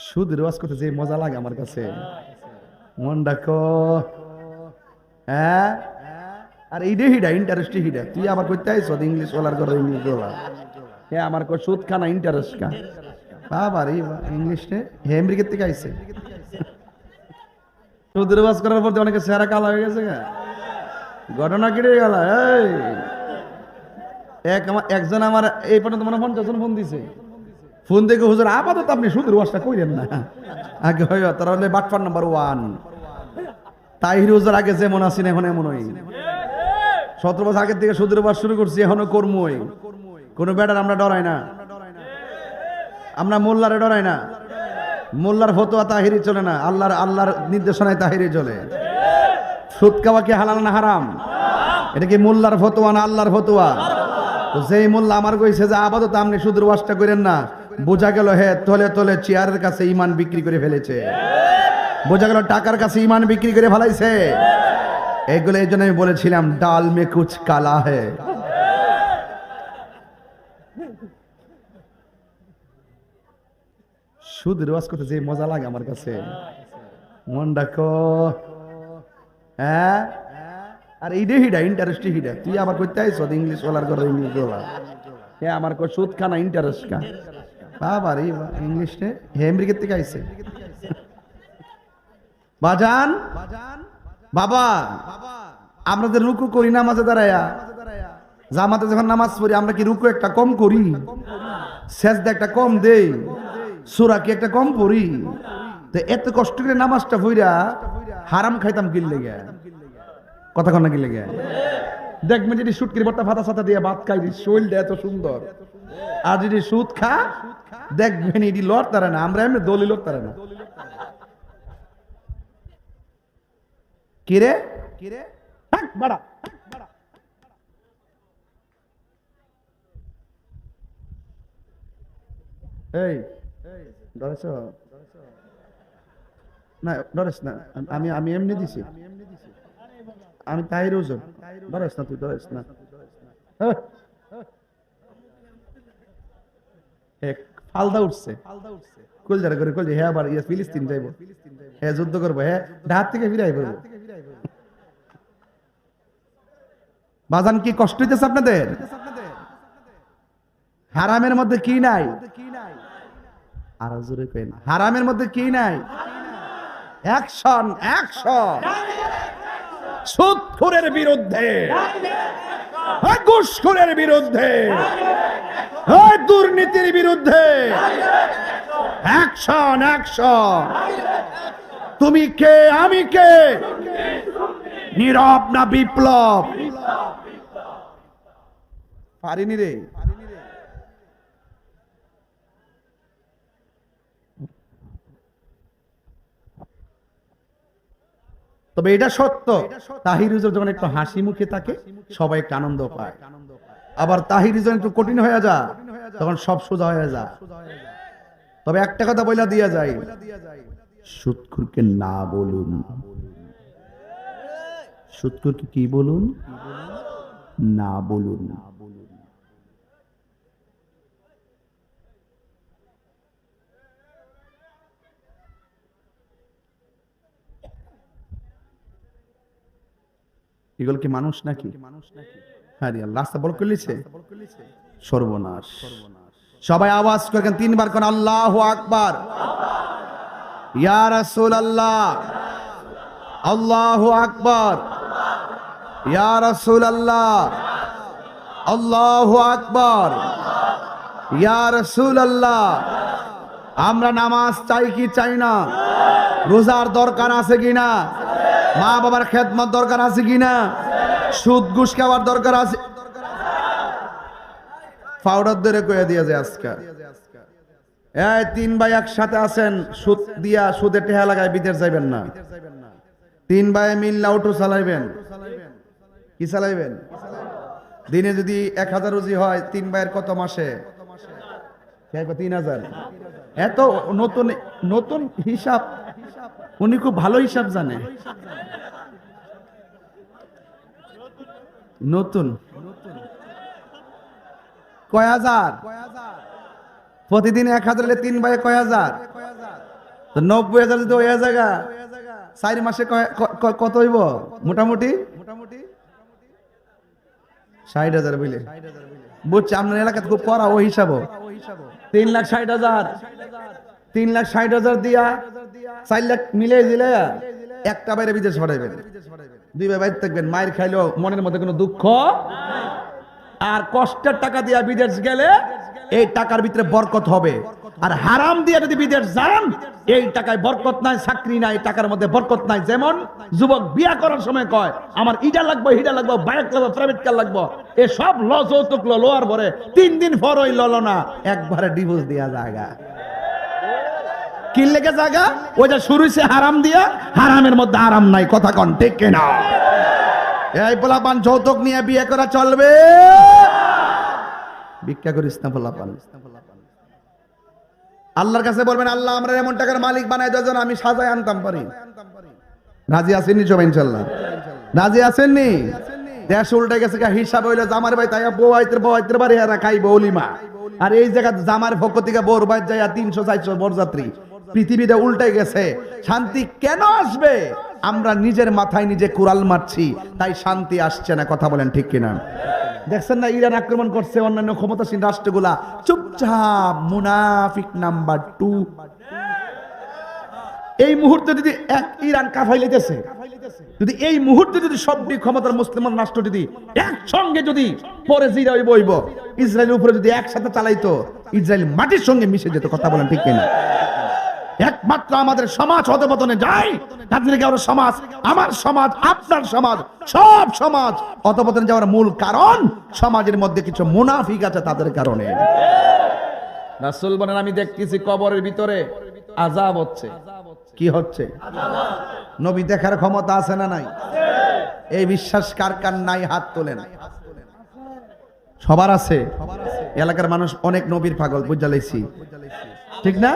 সুদের ওয়াজ করতে যে মজা লাগে আমার কাছে, মন ডাকো। হ্যাঁ, আর এইটা হিডা ইন্টারেস্ট হিডা, তুই আবার করতে আইস ইংলিশ বলার করে ইংলিশ বলা। হ্যাঁ, আমার কো সুদ খানা ইন্টারেস্ট কা বাবা রে, ইংলিশ নে হে আমেরিকা থেকে আইছে। সুদের ওয়াজ করার পর অনেকে চেহারা কালা হয়ে গেছে গা, ঘটনা কেটে গেল। একজন আমার এই পর্যন্ত মনে 50 জন ফোন দিছে। ফোন দেখে হুজুর আপাতত আপনি সুদের ওয়াজটা কইলেন না, আগে হয় তারা হলে বাটফার নাম্বার 1 তাহির হুজুর। আগে যেমন আছেন এখন এমন হই। 17 বছর আগের থেকে সুদের ওয়াজ শুরু করছি, এখনো কর্মই। কোনো বেটার আমরা ডরাই না, আমরা মোল্লারে ডরাই না। মোল্লার ফতোয়া তাহিরি চলে না, আল্লাহর নির্দেশনায় তাহিরি চলে। সুদ খাওয়া কি হালাল না হারাম? এটা কি মোল্লার ফতোয়া না আল্লাহর ফতোয়া? তো যেই মোল্লা আমার কইছে যে আপাতত আপনি সুদের ওয়াজটা করেন না, বোঝা গেল হে তলে তলে চেয়ারের কাছে ইমান বিক্রি করে ফেলেছে, বোঝা গেল টাকার কাছে ইমান বিক্রি করে ফেলাইছে। এইগুলো এই জন্য আমি বলেছিলাম ডাল মে কুছ কালা হে। সুদের ওয়াজ করতে যে মজা লাগে আমার কাছে, মন ডাকো। হ্যাঁ, আর এইটা হিডা ইন্টারেস্ট হিডা, তুই আবার করতে আইস ইংলিশ বলার করে ইংলিশ বলা। হ্যাঁ, আমার কো সুদ খানা ইন্টারেস্ট কা বাবা রে, ইংলিশ নে হে আমেরিকা থেকে আইছে। বাজান বাবা, আমরা যে রুকু করি নামাজে দাঁড়ায়া, জামাতে যখন নামাজ পড়ি আমরা কি রুকু একটা কম করি, সেজদা একটা কম দেই, সূরা কি একটা কম পড়ি? তো এত কষ্ট করে নামাজটা পড়া হারাম খাইতাম কি লেগে? কথা কন না কি লেগে? দেখবেন যদি সুটকির ভর্তা ফাতা সাতা দিয়ে ভাত খাই, শরীরটা এত সুন্দর। আর যদি সুদ খা দেখবেন এটি লড় তারা না, আমরা এমনি দলি লড় তারা না। কিরে কিরে বাড়া, এই ডরেছ না? ডরেস না, আমি আমি এমনি দিছি, আমি তাহির হুজুর। ডরেস না, তুই ডরেস না। ফালদা উঠছে কলজারা করে কলজে, হ্যাঁ আবার ফিলিস্তিন যাইব, হ্যাঁ যুদ্ধ করবো, হ্যাঁ ঢাক থেকে ফিরাই পড়বো। বাজান কি কষ্ট হইতেছে আপনাদের? হারামের মধ্যে কি নাই? আর জোরে কইন, হারামের মধ্যে কি নাই? Action action! সুদখোরের বিরুদ্ধে, ঘুষখোরের বিরুদ্ধে, দুর্নীতির বিরুদ্ধে অ্যাকশন অ্যাকশন! তুমি কে আমি কে? নীরব না বিপ্লব? পারিনি রে। তবে এটা সত্য, তাহির হুজুর যখন একটু হাসি মুখে থাকে সবাই একটু আনন্দ পায়। আবার তাহির হুজুর একটু কঠিন হয়ে যায় তখন সব সোজা হয়ে যায়। তবে একটা কথা বইলা দিয়া যায়, সুদখোরকে না বলুন। সুদখোরকে কি বলুন? না বলুন। এগুলো কি মানুষ নাকি? হ্যাঁ রে আল্লাহ, রাস্তা বল করলিছে, সর্বনাশ। সবাই আওয়াজ করেন 3 বার কোন আল্লাহু আকবার। ইয়া রাসূলুল্লাহ, আল্লাহু আকবার। ইয়া রাসূলুল্লাহ, আল্লাহু আকবার। ইয়া রাসূলুল্লাহ। আমরা নামাজ চাই কি চাই না? রোজার দরকার আছে কিনা? মা বাবার খেদমত দরকার আছে কিনা? সুদ ঘুষ খাওয়ার দরকার আছে? পাউডার ধরে কয়ে দিয়ে যায় আজকে, এই 3 ভাই একসাথে আছেন, সুদ দিয়া সুদে টেহা লাগায় বিদেশ যাইবেন না। 3 ভাই মিল্লা অটো চালাইবেন। কি চালাইবেন? দিনে যদি 1000 রুজি হয় 3 ভাইয়ের কত মাসে? 3000। এত নতুন নতুন হিসাব, উনি খুব ভালো হিসাব জানে। নতুন কয় হাজার? প্রতিদিন 1000 হলে 3 ভাই কয় হাজার? তো 90,000 যদি ওই জায়গা 4 মাসে কত হইব মোটামুটি 60,000 বুঝলে বুঝছি আপনার এলাকাতে খুব করা ওই হিসাব 3,60,000 3,60,000 দিয়া 4 লাখ মিলে দিলে একটা বাইরে বিদেশ পাঠাইবেন, 2 ভাই বাইরে থাকবেন, মায়ের খাইলেও মনের মধ্যে কোনো দুঃখ আর কষ্টের টাকা দিয়া বিদেশ গেলে এই টাকার ভিতরে বরকত হবে। আর হারাম দিয়ে যদি বিদেশ যান এই টাকায় বরকত নাই, চাকরি নাই, টাকার মধ্যে বরকত নাই। যেমন যুবক বিয়া করার সময় কয় আমার ইটা লাগবে, হিটা লাগবে, বাইক লাগবে, প্রাইভেট কার লাগবে, এ সব যৌতুক লোয়ার পরে 3 দিন পর ওই ললো না একবারে ডিভোর্স দেয়া জায়গা কি লেগে জায়গা ওইটা শুরু হইছে হারাম দিয়া, হারামের মধ্যে আরাম নাই। কথা কন ঠিক কিনা? এই পোলাপান যৌতুক নিয়ে বিয়ে করা চলবে? ভিক্ষা করিস না পোলাপান। আল্লাহর কাছে বলবেন আল্লাহ আমরা এমন টাকার মালিক বানাই দাও যেন আমি সাজায় আনতাম পারি। রাজি আছেননি সবাই ইনশাআল্লাহ? রাজি আছেননি? দেশ উল্টে গেছে, হিসাব হইলো জামার ভাই তাই বউয়াইতের বাড়ি এরা খাইব অলিমা, আর এই জায়গা জামার পক্ষ থেকে বউর বাইর যায় 300-400 বরযাত্রী। পৃথিবীটা উল্টে গেছে। শান্তি কেন আসবে? আমরা নিজের মাথায় নিজে কুড়াল মারছি, তাই শান্তি আসছে না। কথা বলেন ঠিক কিনা? দেখছেন না ইরান আক্রমণ করছে, অন্যান্য ক্ষমতাসীন রাষ্ট্রগুলা চুপচাপ। মুনাফিক নাম্বার 2। এই মুহূর্তে যদি এক ইরান কাফাই লেতেছে, যদি এই মুহূর্তে যদি সবটি ক্ষমতার মুসলমান রাষ্ট্র যদি একসঙ্গে যদি পরে জিরাই বইব, ইসরায়েলের উপরে যদি একসাথে চালাইতো, ইসরায়েল মাটির সঙ্গে মিশে যেত। কথা বলেন ঠিক কিনা? একমাত্র আমাদের সমাজ অধপতনে যায়, তাদের কারো সমাজ, আমার সমাজ, আপনার সমাজ, সব সমাজ অধপতনে যাওয়ার মূল কারণ সমাজের মধ্যে কিছু মুনাফিক আছে, তাদের কারণে। রাসূল বলেন আমি দেখতেছি কবরের ভিতরে আযাব হচ্ছে। কি হচ্ছে? নবী দেখার ক্ষমতা আছে না নাই? এই বিশ্বাস কার কার নাই হাত তোলেন। সবার আছে। এলাকার মানুষ অনেক নবীর পাগল বুঝা লাইছি, ঠিক না?